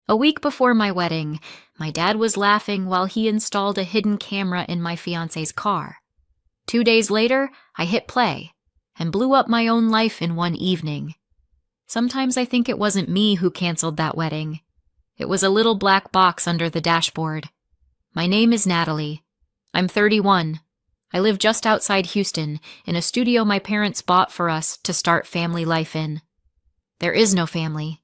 A week before my wedding, my dad was laughing while he installed a hidden camera in my fiancé's car. 2 days later, I hit play and blew up my own life in one evening. Sometimes I think it wasn't me who canceled that wedding. It was a little black box under the dashboard. My name is Natalie. I'm 31. I live just outside Houston, in a studio my parents bought for us to start family life in. There is no family.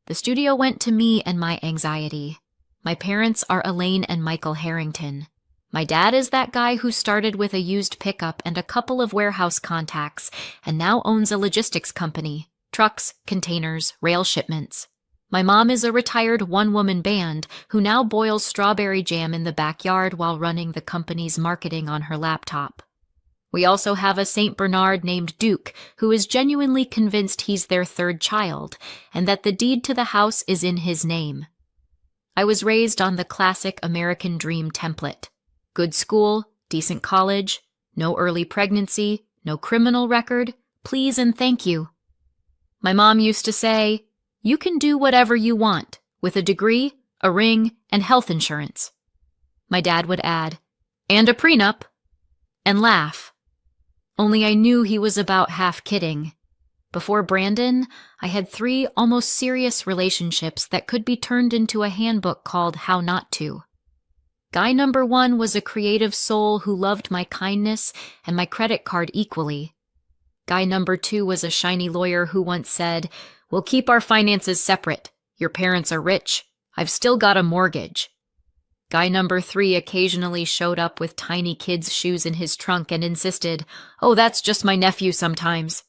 The studio went to me and my anxiety. My parents are Elaine and Michael Harrington. My dad is that guy who started with a used pickup and a couple of warehouse contacts and now owns a logistics company, trucks, containers, rail shipments. My mom is a retired one-woman band who now boils strawberry jam in the backyard while running the company's marketing on her laptop. We also have a St. Bernard named Duke who is genuinely convinced he's their third child and that the deed to the house is in his name. I was raised on the classic American dream template. Good school, decent college, no early pregnancy, no criminal record, please and thank you. My mom used to say, "You can do whatever you want, with a degree, a ring, and health insurance." My dad would add, "And a prenup," and laugh. Only I knew he was about half kidding. Before Brandon, I had 3 almost serious relationships that could be turned into a handbook called How Not To. Guy number 1 was a creative soul who loved my kindness and my credit card equally. Guy number 2 was a shiny lawyer who once said, "We'll keep our finances separate. Your parents are rich. I've still got a mortgage." Guy number 3 occasionally showed up with tiny kids' shoes in his trunk and insisted, "Oh, that's just my nephew sometimes."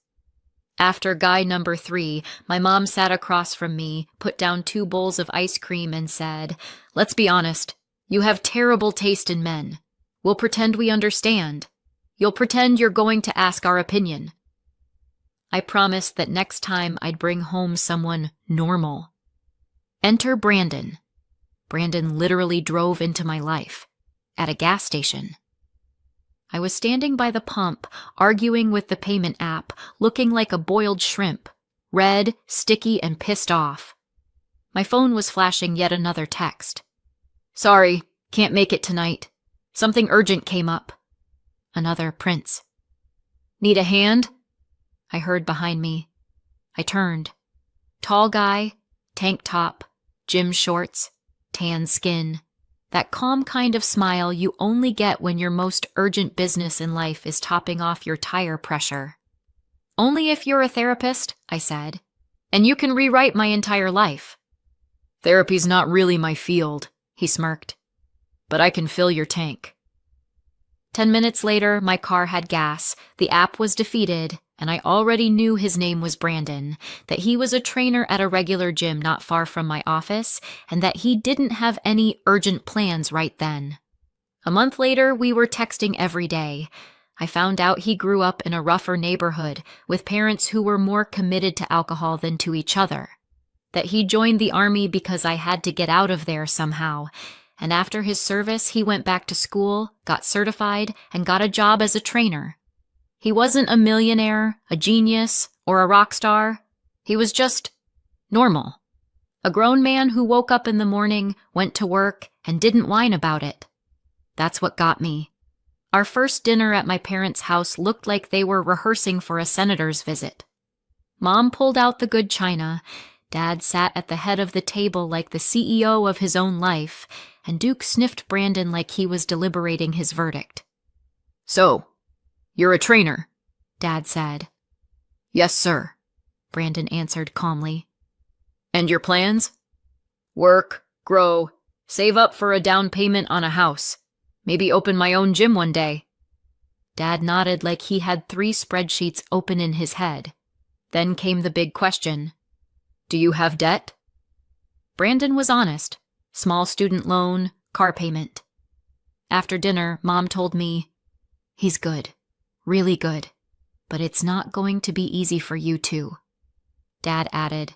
After guy number 3, my mom sat across from me, put down 2 bowls of ice cream and said, "Let's be honest. You have terrible taste in men. We'll pretend we understand. You'll pretend you're going to ask our opinion." I promised that next time I'd bring home someone normal. Enter Brandon. Brandon literally drove into my life, at a gas station. I was standing by the pump, arguing with the payment app, looking like a boiled shrimp, red, sticky, and pissed off. My phone was flashing yet another text. "Sorry, can't make it tonight. Something urgent came up." Another Prince. "Need a hand?" I heard behind me. I turned. Tall guy, tank top, gym shorts, tan skin. That calm kind of smile you only get when your most urgent business in life is topping off your tire pressure. "Only if you're a therapist," I said, "and you can rewrite my entire life." "Therapy's not really my field," he smirked, "but I can fill your tank." 10 minutes later, my car had gas, the app was defeated, and I already knew his name was Brandon, that he was a trainer at a regular gym not far from my office, and that he didn't have any urgent plans right then. A month later, we were texting every day. I found out he grew up in a rougher neighborhood with parents who were more committed to alcohol than to each other. That he joined the army because I had to get out of there somehow, and after his service he went back to school, got certified, and got a job as a trainer. He wasn't a millionaire, a genius, or a rock star. He was just normal. A grown man who woke up in the morning, went to work, and didn't whine about it. That's what got me. Our first dinner at my parents' house looked like they were rehearsing for a senator's visit. Mom pulled out the good china, Dad sat at the head of the table like the CEO of his own life, and Duke sniffed Brandon like he was deliberating his verdict. "So, you're a trainer," Dad said. "Yes, sir," Brandon answered calmly. "And your plans?" "Work, grow, save up for a down payment on a house. Maybe open my own gym one day." Dad nodded like he had 3 spreadsheets open in his head. Then came the big question. "Do you have debt?" Brandon was honest. Small student loan, car payment. After dinner, Mom told me, "He's good, really good, but it's not going to be easy for you too." Dad added,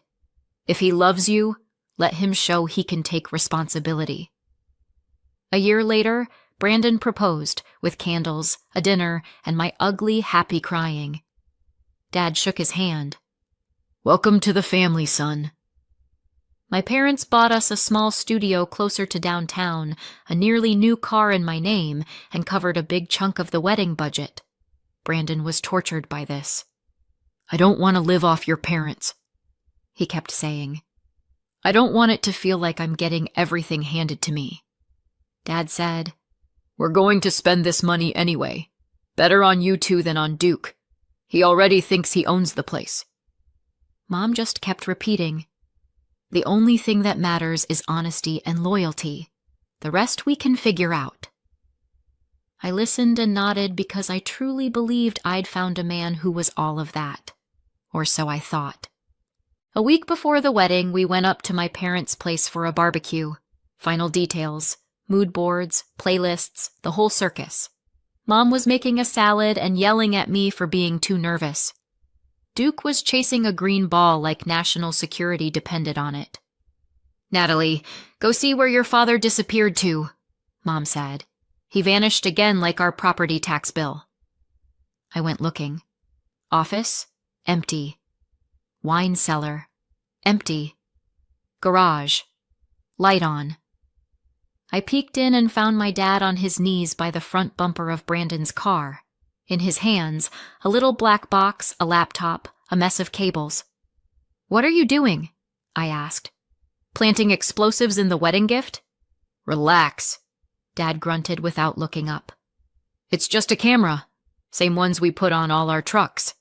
"If he loves you, let him show he can take responsibility." A year later, Brandon proposed, with candles, a dinner, and my ugly, happy crying. Dad shook his hand. "Welcome to the family, son." My parents bought us a small studio closer to downtown, a nearly new car in my name, and covered a big chunk of the wedding budget. Brandon was tortured by this. "I don't want to live off your parents," he kept saying. "I don't want it to feel like I'm getting everything handed to me." Dad said, "We're going to spend this money anyway. Better on you two than on Duke. He already thinks he owns the place." Mom just kept repeating, "The only thing that matters is honesty and loyalty. The rest we can figure out." I listened and nodded because I truly believed I'd found a man who was all of that. Or so I thought. A week before the wedding, we went up to my parents' place for a barbecue. Final details, mood boards, playlists, the whole circus. Mom was making a salad and yelling at me for being too nervous. Duke was chasing a green ball like national security depended on it. "Natalie, go see where your father disappeared to," Mom said. "He vanished again like our property tax bill." I went looking. Office, empty. Wine cellar, empty. Garage, light on. I peeked in and found my dad on his knees by the front bumper of Brandon's car. In his hands, a little black box, a laptop, a mess of cables. "What are you doing?" I asked. "Planting explosives in the wedding gift?" "Relax," Dad grunted without looking up. "It's just a camera, same ones we put on all our trucks."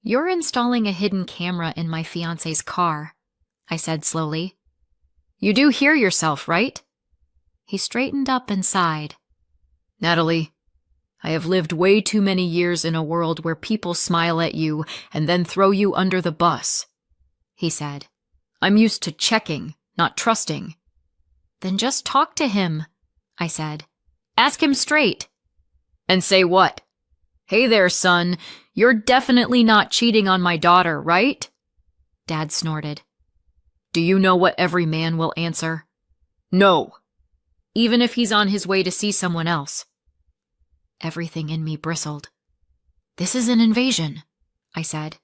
"You're installing a hidden camera in my fiancé's car," I said slowly. "You do hear yourself, right?" He straightened up and sighed. "Natalie, I have lived way too many years in a world where people smile at you and then throw you under the bus," he said. "I'm used to checking, not trusting." "Then just talk to him," I said. "Ask him straight." "And say what? Hey there, son, you're definitely not cheating on my daughter, right?" Dad snorted. "Do you know what every man will answer? No. Even if he's on his way to see someone else." Everything in me bristled. "This is an invasion," I said.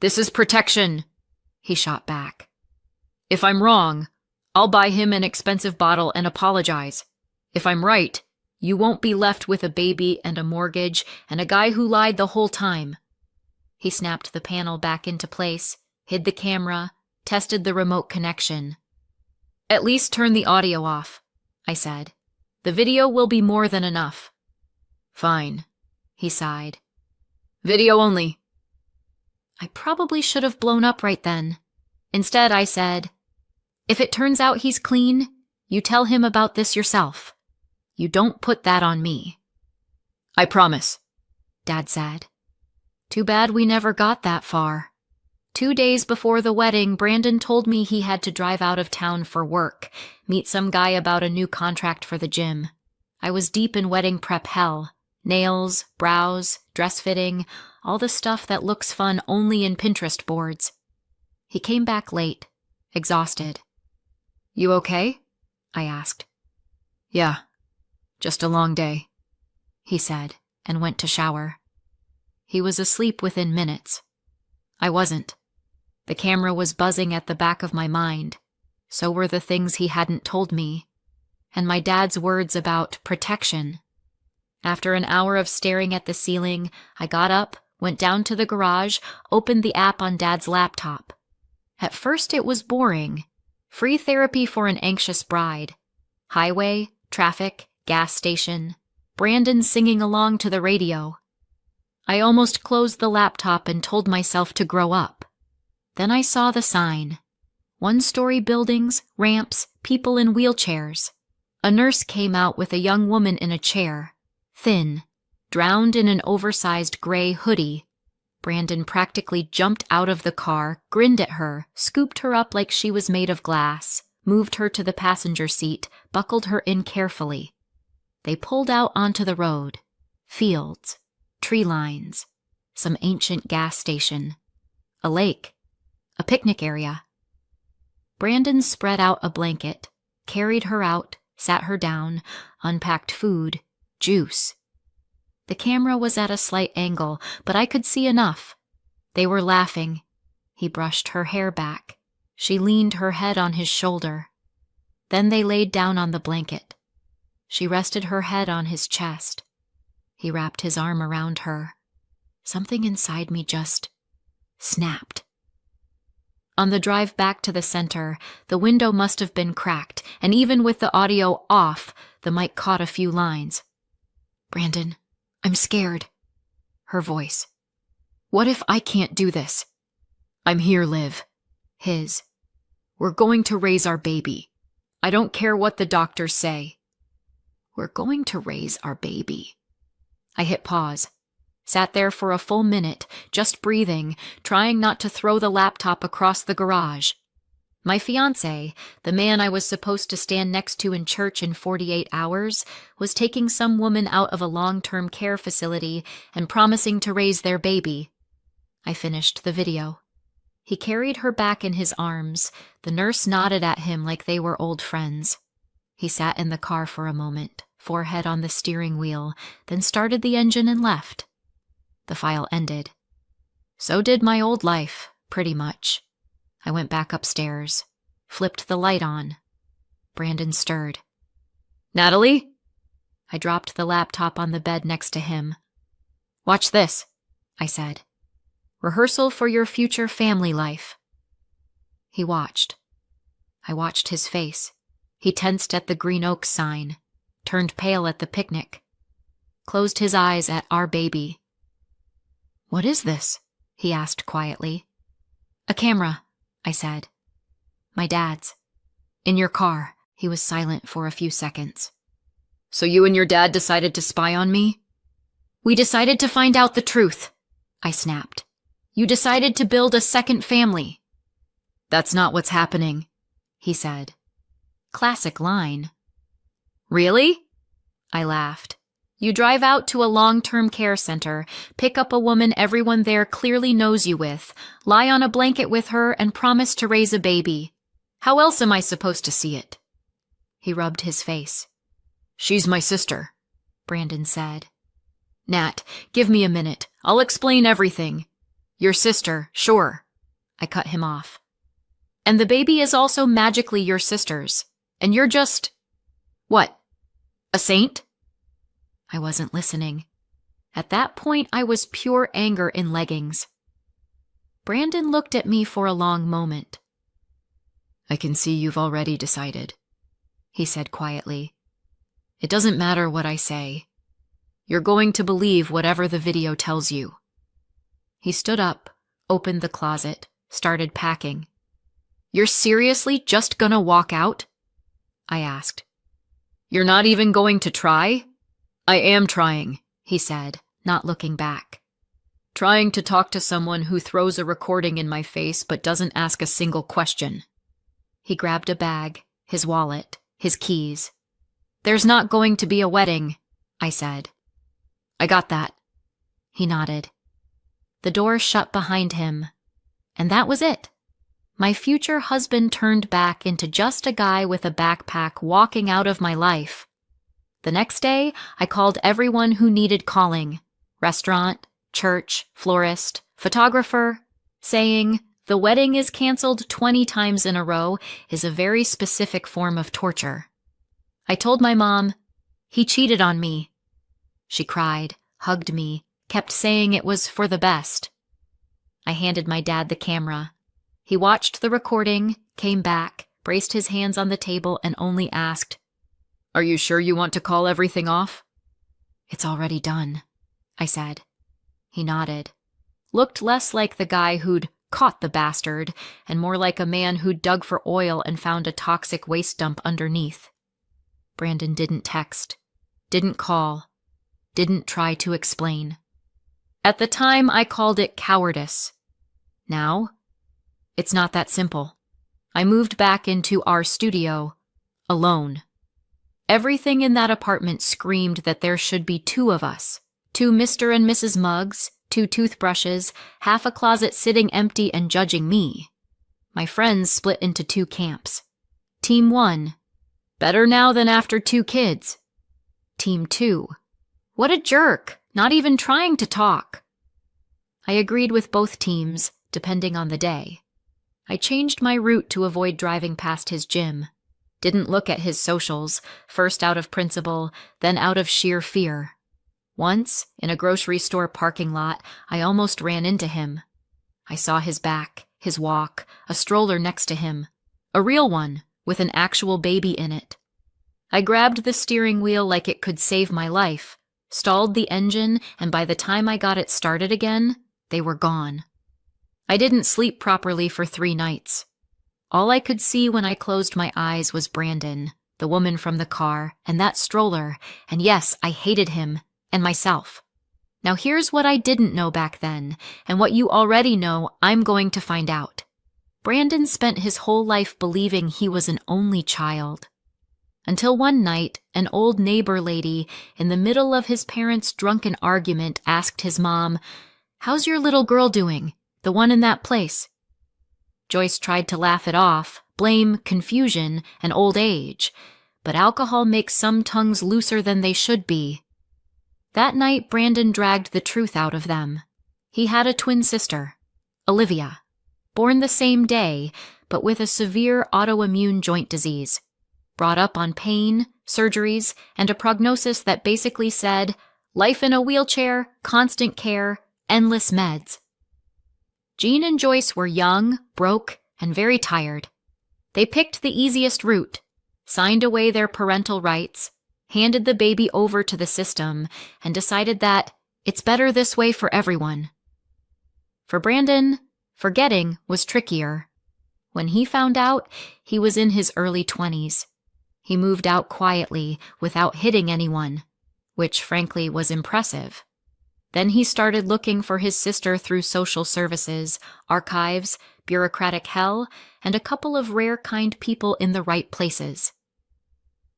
"This is protection," he shot back. "If I'm wrong, I'll buy him an expensive bottle and apologize. If I'm right, you won't be left with a baby and a mortgage and a guy who lied the whole time." He snapped the panel back into place, hid the camera, tested the remote connection. "At least turn the audio off," I said. "The video will be more than enough." "Fine," he sighed. "Video only." I probably should have blown up right then. Instead, I said, "If it turns out he's clean, you tell him about this yourself. You don't put that on me." "I promise," Dad said. Too bad we never got that far. 2 days before the wedding, Brandon told me he had to drive out of town for work, meet some guy about a new contract for the gym. I was deep in wedding prep hell. Nails, brows, dress fitting, all the stuff that looks fun only in Pinterest boards. He came back late, exhausted. "You okay?" I asked. "Yeah, just a long day," he said, and went to shower. He was asleep within minutes. I wasn't. The camera was buzzing at the back of my mind. So were the things he hadn't told me. And my dad's words about protection. After an hour of staring at the ceiling, I got up, went down to the garage, opened the app on Dad's laptop. At first it was boring. Free therapy for an anxious bride. Highway, traffic, gas station. Brandon singing along to the radio. I almost closed the laptop and told myself to grow up. Then I saw the sign. 1-story buildings, ramps, people in wheelchairs. A nurse came out with a young woman in a chair. Thin, drowned in an oversized gray hoodie. Brandon practically jumped out of the car, grinned at her, scooped her up like she was made of glass, moved her to the passenger seat, buckled her in carefully. They pulled out onto the road. Fields, tree lines, some ancient gas station, a lake, a picnic area. Brandon spread out a blanket, carried her out, sat her down, unpacked food, juice. The camera was at a slight angle, but I could see enough. They were laughing. He brushed her hair back. She leaned her head on his shoulder. Then they laid down on the blanket. She rested her head on his chest. He wrapped his arm around her. Something inside me just snapped. On the drive back to the center, the window must have been cracked, and even with the audio off, the mic caught a few lines. "Brandon, I'm scared." Her voice. "What if I can't do this?" "I'm here, Liv." His. "We're going to raise our baby. I don't care what the doctors say." We're going to raise our baby. I hit pause. Sat there for a full minute, just breathing, trying not to throw the laptop across the garage. My fiancé, the man I was supposed to stand next to in church in 48 hours, was taking some woman out of a long-term care facility and promising to raise their baby. I finished the video. He carried her back in his arms. The nurse nodded at him like they were old friends. He sat in the car for a moment, forehead on the steering wheel, then started the engine and left. The file ended. So did my old life, pretty much. I went back upstairs, flipped the light on. Brandon stirred. "Natalie?" I dropped the laptop on the bed next to him. "Watch this," I said. "Rehearsal for your future family life." He watched. I watched his face. He tensed at the Green Oaks sign, turned pale at the picnic, closed his eyes at our baby. "What is this?" he asked quietly. "A camera," I said. "My dad's. In your car." He was silent for a few seconds. "So you and your dad decided to spy on me?" "We decided to find out the truth," I snapped. "You decided to build a second family." "That's not what's happening," he said. Classic line. "Really?" I laughed. "You drive out to a long-term care center, pick up a woman everyone there clearly knows you with, lie on a blanket with her, and promise to raise a baby. How else am I supposed to see it?" He rubbed his face. "She's my sister," Brandon said. "Nat, give me a minute. I'll explain everything." "Your sister, sure." I cut him off. "And the baby is also magically your sister's. And you're just... what? A saint?" I wasn't listening. At that point, I was pure anger in leggings. Brandon looked at me for a long moment. "I can see you've already decided," he said quietly. "It doesn't matter what I say. You're going to believe whatever the video tells you." He stood up, opened the closet, started packing. "You're seriously just gonna walk out?" I asked. "You're not even going to try?" "I am trying," he said, not looking back. "Trying to talk to someone who throws a recording in my face but doesn't ask a single question." He grabbed a bag, his wallet, his keys. "There's not going to be a wedding," I said. "I got that." He nodded. The door shut behind him, and that was it. My future husband turned back into just a guy with a backpack walking out of my life. The next day, I called everyone who needed calling: restaurant, church, florist, photographer, saying, "The wedding is canceled 20 times in a row" is a very specific form of torture. I told my mom, "He cheated on me." She cried, hugged me, kept saying it was for the best. I handed my dad the camera. He watched the recording, came back, braced his hands on the table, and only asked, "Are you sure you want to call everything off?" "It's already done," I said. He nodded. Looked less like the guy who'd caught the bastard, and more like a man who'd dug for oil and found a toxic waste dump underneath. Brandon didn't text, didn't call, didn't try to explain. At the time, I called it cowardice. Now, it's not that simple. I moved back into our studio, alone. Everything in that apartment screamed that there should be 2 of us. 2 Mr. and Mrs. Muggs, 2 toothbrushes, half a closet sitting empty and judging me. My friends split into 2 camps. Team 1, better now than after 2 kids. Team 2, what a jerk, not even trying to talk. I agreed with both teams, depending on the day. I changed my route to avoid driving past his gym. Didn't look at his socials, first out of principle, then out of sheer fear. Once, in a grocery store parking lot, I almost ran into him. I saw his back, his walk, a stroller next to him. A real one, with an actual baby in it. I grabbed the steering wheel like it could save my life, stalled the engine, and by the time I got it started again, they were gone. I didn't sleep properly for 3 nights. All I could see when I closed my eyes was Brandon, the woman from the car, and that stroller, and yes, I hated him, and myself. Now here's what I didn't know back then, and what you already know I'm going to find out. Brandon spent his whole life believing he was an only child. Until one night, an old neighbor lady, in the middle of his parents' drunken argument, asked his mom, "How's your little girl doing? The one in that place?" Joyce tried to laugh it off, blame confusion and old age, but alcohol makes some tongues looser than they should be. That night, Brandon dragged the truth out of them. He had a twin sister, Olivia, born the same day, but with a severe autoimmune joint disease, brought up on pain, surgeries, and a prognosis that basically said, life in a wheelchair, constant care, endless meds. Jean and Joyce were young, broke, and very tired. They picked the easiest route, signed away their parental rights, handed the baby over to the system, and decided that it's better this way for everyone. For Brandon, forgetting was trickier. When he found out, he was in his early 20s. He moved out quietly, without hitting anyone, which frankly was impressive. Then he started looking for his sister through social services, archives, bureaucratic hell, and a couple of rare kind people in the right places.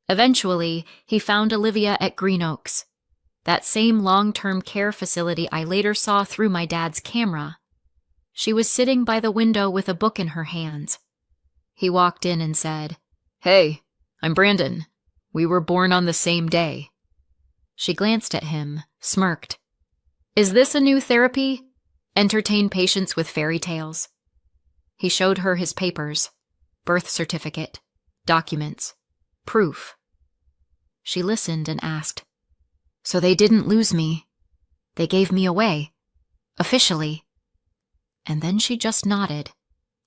Eventually, he found Olivia at Green Oaks, that same long-term care facility I later saw through my dad's camera. She was sitting by the window with a book in her hands. He walked in and said, "Hey, I'm Brandon. We were born on the same day." She glanced at him, smirked. "Is this a new therapy? Entertain patients with fairy tales?" He showed her his papers, birth certificate, documents, proof. She listened and asked, "So they didn't lose me. They gave me away. Officially." And then she just nodded,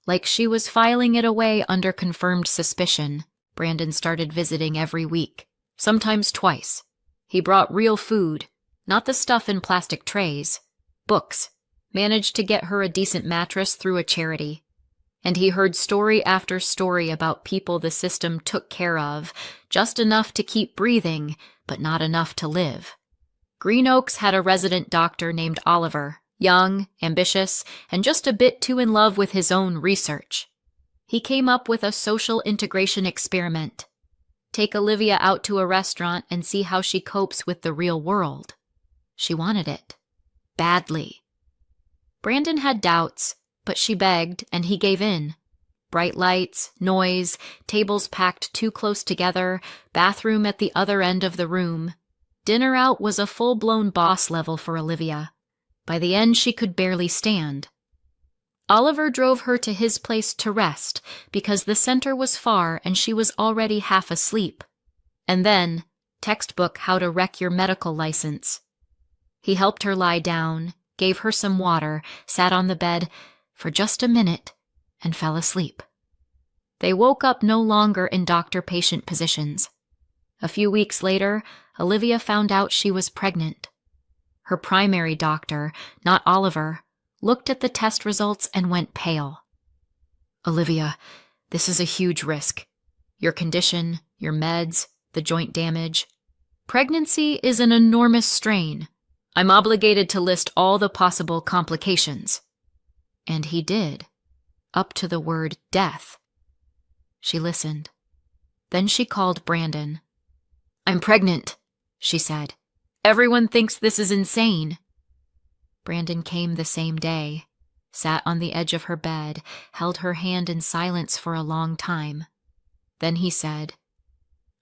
like she was filing it away under confirmed suspicion. Brandon started visiting every week, sometimes twice. He brought real food, not the stuff in plastic trays, books, managed to get her a decent mattress through a charity. And he heard story after story about people the system took care of, just enough to keep breathing, but not enough to live. Green Oaks had a resident doctor named Oliver, young, ambitious, and just a bit too in love with his own research. He came up with a social integration experiment. Take Olivia out to a restaurant and see how she copes with the real world. She wanted it. Badly. Brandon had doubts, but she begged, and he gave in. Bright lights, noise, tables packed too close together, bathroom at the other end of the room. Dinner out was a full-blown boss level for Olivia. By the end, she could barely stand. Oliver drove her to his place to rest because the center was far and she was already half asleep. And then, textbook how to wreck your medical license. He helped her lie down, gave her some water, sat on the bed for just a minute, and fell asleep. They woke up no longer in doctor-patient positions. A few weeks later, Olivia found out she was pregnant. Her primary doctor, not Oliver, looked at the test results and went pale. "Olivia, this is a huge risk. Your condition, your meds, the joint damage. Pregnancy is an enormous strain. I'm obligated to list all the possible complications." And he did, up to the word death. She listened. Then she called Brandon. "I'm pregnant," she said. "Everyone thinks this is insane." Brandon came the same day, sat on the edge of her bed, held her hand in silence for a long time. Then he said,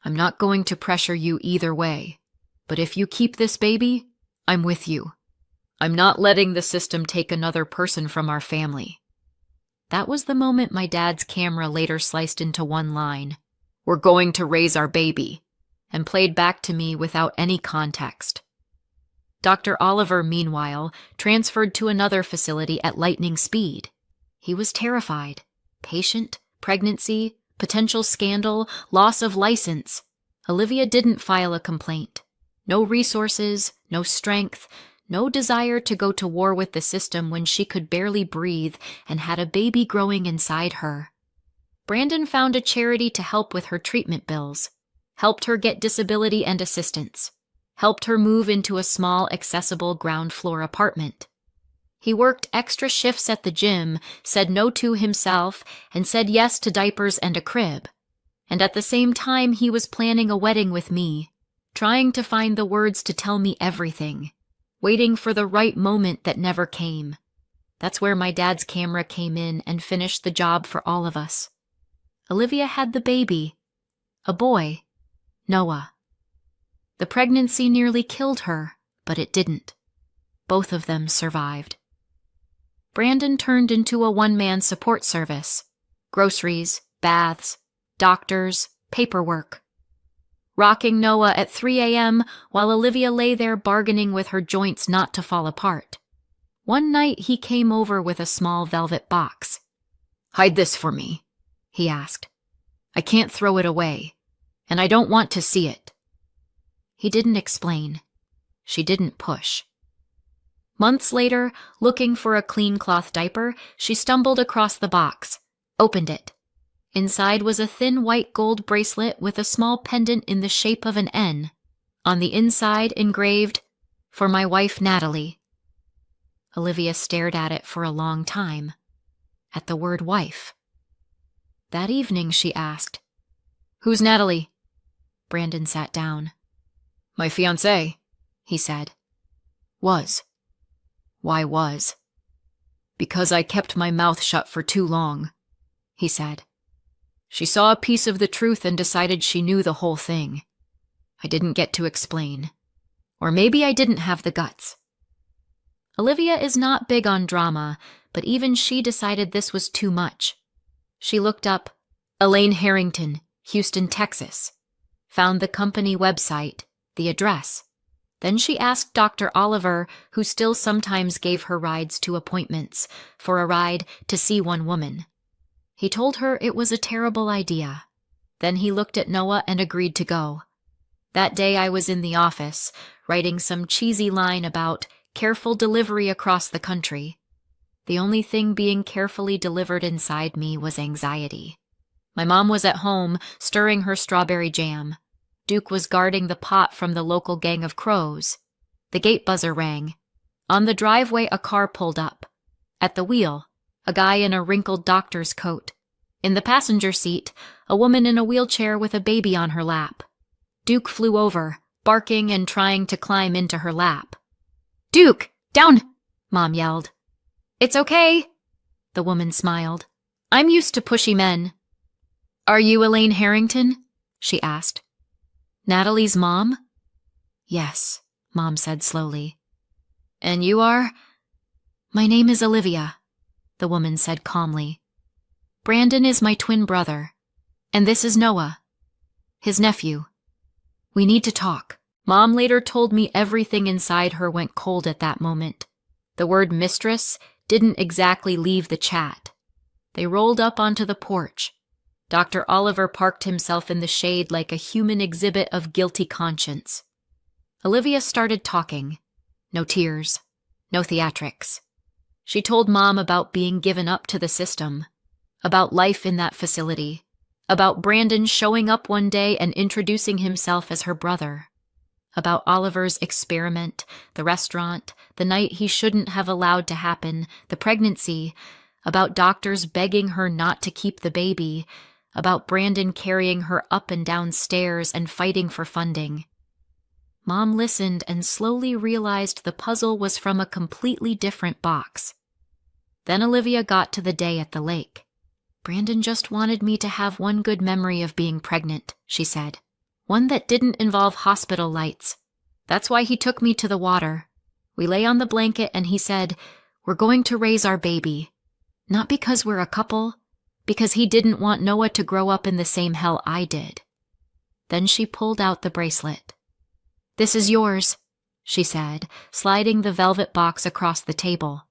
"I'm not going to pressure you either way, but if you keep this baby, I'm with you. I'm not letting the system take another person from our family." That was the moment my dad's camera later sliced into one line, "We're going to raise our baby," and played back to me without any context. Dr. Oliver, meanwhile, transferred to another facility at lightning speed. He was terrified. Patient, pregnancy, potential scandal, loss of license. Olivia didn't file a complaint. No resources, no strength, no desire to go to war with the system when she could barely breathe and had a baby growing inside her. Brandon found a charity to help with her treatment bills, helped her get disability and assistance, helped her move into a small, accessible ground floor apartment. He worked extra shifts at the gym, said no to himself, and said yes to diapers and a crib. And at the same time, he was planning a wedding with me, trying to find the words to tell me everything, waiting for the right moment that never came. That's where my dad's camera came in and finished the job for all of us. Olivia had the baby, a boy, Noah. The pregnancy nearly killed her, but it didn't. Both of them survived. Brandon turned into a one-man support service. Groceries, baths, doctors, paperwork. Rocking Noah at 3 a.m. while Olivia lay there bargaining with her joints not to fall apart. One night he came over with a small velvet box. "Hide this for me," he asked. "I can't throw it away, and I don't want to see it." He didn't explain. She didn't push. Months later, looking for a clean cloth diaper, she stumbled across the box, opened it. Inside was a thin white gold bracelet with a small pendant in the shape of an N. On the inside engraved, "For my wife Natalie." Olivia stared at it for a long time, at the word wife. That evening she asked, "Who's Natalie?" Brandon sat down. "My fiancé," he said. "Was." "Why was?" "Because I kept my mouth shut for too long," he said. "She saw a piece of the truth and decided she knew the whole thing. I didn't get to explain. Or maybe I didn't have the guts." Olivia is not big on drama, but even she decided this was too much. She looked up Elaine Harrington, Houston, Texas, found the company website, the address. Then she asked Dr. Oliver, who still sometimes gave her rides to appointments, for a ride to see one woman. He told her it was a terrible idea. Then he looked at Noah and agreed to go. That day I was in the office, writing some cheesy line about careful delivery across the country. The only thing being carefully delivered inside me was anxiety. My mom was at home, stirring her strawberry jam. Duke was guarding the pot from the local gang of crows. The gate buzzer rang. On the driveway, a car pulled up. At the wheel, a guy in a wrinkled doctor's coat. In the passenger seat, a woman in a wheelchair with a baby on her lap. Duke flew over, barking and trying to climb into her lap. "Duke, down!" Mom yelled. "It's okay," the woman smiled. "I'm used to pushy men." "Are you Elaine Harrington?" she asked. "Natalie's mom?" "Yes," Mom said slowly. "And you are?" "My name is Olivia," the woman said calmly. "Brandon is my twin brother, and this is Noah, his nephew. We need to talk." Mom later told me everything inside her went cold at that moment. The word mistress didn't exactly leave the chat. They rolled up onto the porch. Dr. Oliver parked himself in the shade like a human exhibit of guilty conscience. Olivia started talking. No tears, no theatrics. She told Mom about being given up to the system, about life in that facility, about Brandon showing up one day and introducing himself as her brother, about Oliver's experiment, the restaurant, the night he shouldn't have allowed to happen, the pregnancy, about doctors begging her not to keep the baby, about Brandon carrying her up and down stairs and fighting for funding. Mom listened and slowly realized the puzzle was from a completely different box. Then Olivia got to the day at the lake. "Brandon just wanted me to have one good memory of being pregnant," she said. "One that didn't involve hospital lights. That's why he took me to the water. We lay on the blanket and he said, 'We're going to raise our baby.' Not because we're a couple, because he didn't want Noah to grow up in the same hell I did. Then she pulled out the bracelet. "This is yours," she said, sliding the velvet box across the table.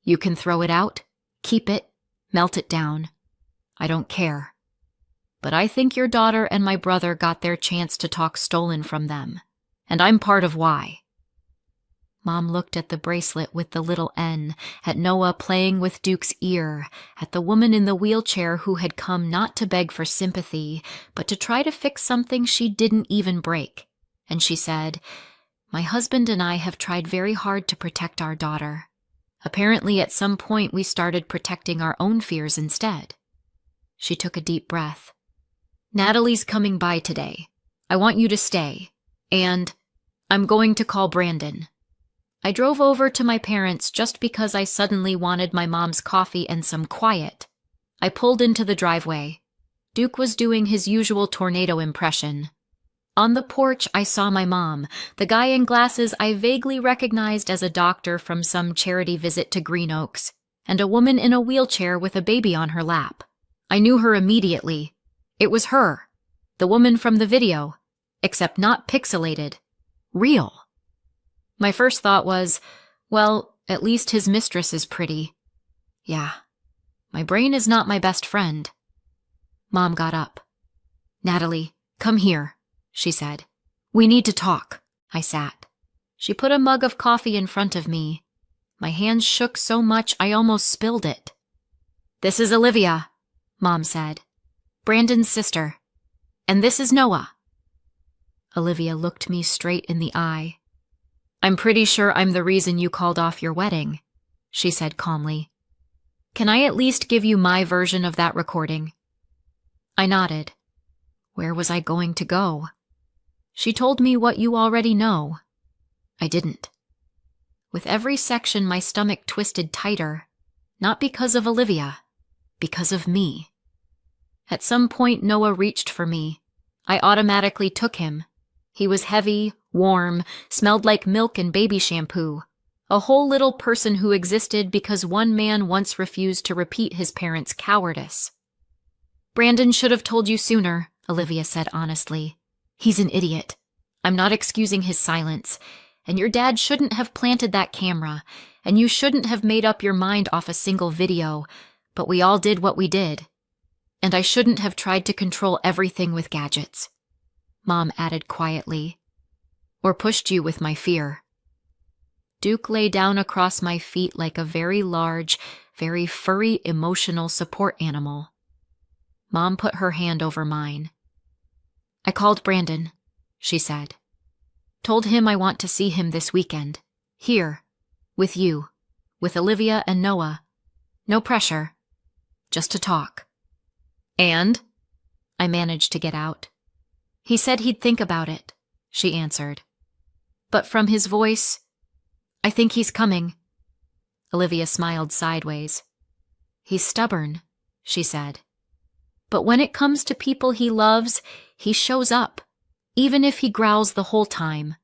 "You can throw it out, keep it, melt it down. I don't care. But I think your daughter and my brother got their chance to talk stolen from them, and I'm part of why." Mom looked at the bracelet with the little N, at Noah playing with Duke's ear, at the woman in the wheelchair who had come not to beg for sympathy, but to try to fix something she didn't even break, and she said, "My husband and I have tried very hard to protect our daughter. Apparently at some point we started protecting our own fears instead." She took a deep breath. "Natalie's coming by today. I want you to stay. And I'm going to call Brandon." I drove over to my parents just because I suddenly wanted my mom's coffee and some quiet. I pulled into the driveway. Duke was doing his usual tornado impression. On the porch, I saw my mom, the guy in glasses I vaguely recognized as a doctor from some charity visit to Green Oaks, and a woman in a wheelchair with a baby on her lap. I knew her immediately. It was her, the woman from the video, except not pixelated. Real. My first thought was, well, at least his mistress is pretty. Yeah, my brain is not my best friend. Mom got up. "Natalie, come here," she said. "We need to talk." I sat. She put a mug of coffee in front of me. My hands shook so much I almost spilled it. "This is Olivia," Mom said. "Brandon's sister. And this is Noah." Olivia looked me straight in the eye. "I'm pretty sure I'm the reason you called off your wedding," she said calmly. "Can I at least give you my version of that recording?" I nodded. Where was I going to go? She told me what you already know. I didn't. With every section, my stomach twisted tighter, not because of Olivia, because of me. At some point, Noah reached for me. I automatically took him. He was heavy, warm, smelled like milk and baby shampoo. A whole little person who existed because one man once refused to repeat his parents' cowardice. "Brandon should have told you sooner," Olivia said honestly. "He's an idiot. I'm not excusing his silence. And your dad shouldn't have planted that camera, and you shouldn't have made up your mind off a single video, but we all did what we did. And I shouldn't have tried to control everything with gadgets," Mom added quietly, "or pushed you with my fear." Duke lay down across my feet like a very large, very furry emotional support animal. Mom put her hand over mine. "I called Brandon," she said. "Told him I want to see him this weekend. Here. With you. With Olivia and Noah. No pressure. Just to talk." "And?" I managed to get out. "He said he'd think about it," she answered. But from his voice, "I think he's coming." Olivia smiled sideways. "He's stubborn," she said. "But when it comes to people he loves, he shows up, even if he growls the whole time."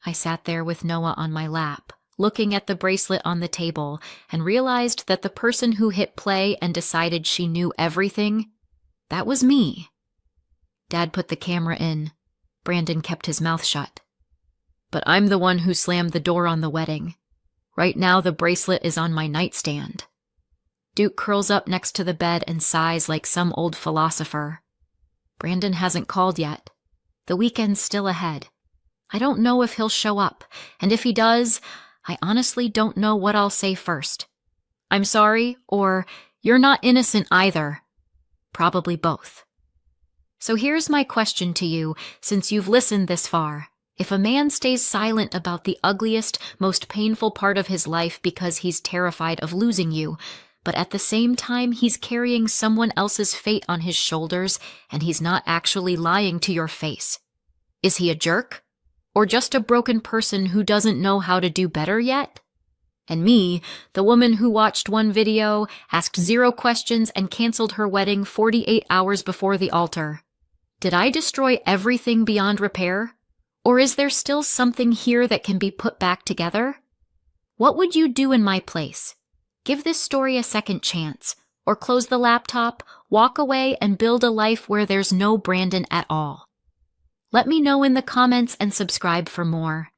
I sat there with Noah on my lap, looking at the bracelet on the table, and realized that the person who hit play and decided she knew everything, that was me. Dad put the camera in. Brandon kept his mouth shut. But I'm the one who slammed the door on the wedding. Right now the bracelet is on my nightstand. Duke curls up next to the bed and sighs like some old philosopher. Brandon hasn't called yet. The weekend's still ahead. I don't know if he'll show up, and if he does, I honestly don't know what I'll say first. "I'm sorry," or "You're not innocent either." Probably both. So here's my question to you, since you've listened this far. If a man stays silent about the ugliest, most painful part of his life because he's terrified of losing you, but at the same time he's carrying someone else's fate on his shoulders and he's not actually lying to your face, is he a jerk? Or just a broken person who doesn't know how to do better yet? And me, the woman who watched one video, asked 0 questions, and canceled her wedding 48 hours before the altar. Did I destroy everything beyond repair? Or is there still something here that can be put back together? What would you do in my place? Give this story a second chance, or close the laptop, walk away, and build a life where there's no Brandon at all. Let me know in the comments and subscribe for more.